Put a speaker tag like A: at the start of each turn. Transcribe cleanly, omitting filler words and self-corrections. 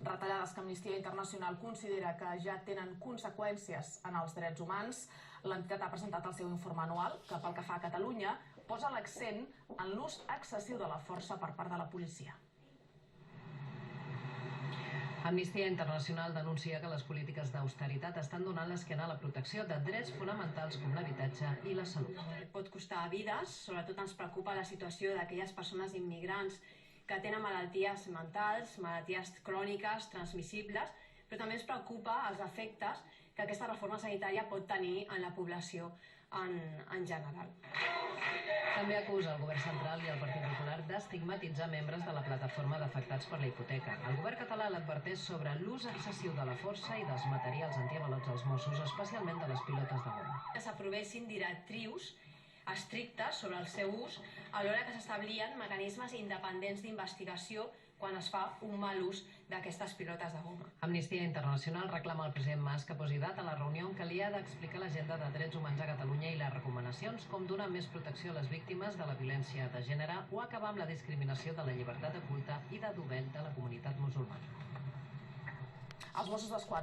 A: Retallades que Amnistia Internacional considera que ja tenen conseqüències en els drets humans. L'entitat ha presentat el seu informe anual, que pel que fa a Catalunya posa l'accent en l'ús excessiu de la força per part de la policia.
B: Amnistia Internacional denuncia que les polítiques d'austeritat estan donant l'esquena a la protecció de drets fonamentals com l'habitatge i la salut.
C: Pot costar vides, sobretot ens preocupa la situació d'aquelles persones immigrants que tenen malalties mentals, malalties cròniques, transmissibles, però també ens preocupa els efectes que aquesta reforma sanitària pot tenir en la població en general.
B: També acusa el govern central i el Partit Popular d'estigmatitzar membres de la plataforma d'afectats per la hipoteca. El govern català l'adverteix sobre l'ús excessiu de la força i dels materials antiavalots als Mossos, especialment de les pilotes de goma.
C: Que s'aprovessin directrius estrictes sobre el seu ús, alhora que s'establien mecanismes independents d'investigació quan es fa un mal ús d'aquestes pilotes de goma.
B: Amnistia Internacional reclama al president Mas que posi data a la reunió en què li ha d'explicar l'agenda de drets humans a Catalunya i les recomanacions com donar més protecció a les víctimes de la violència de gènere o acabar amb la discriminació de la llibertat de culte i de dovell de la comunitat musulmana.
A: Els Mossos d'Esquadra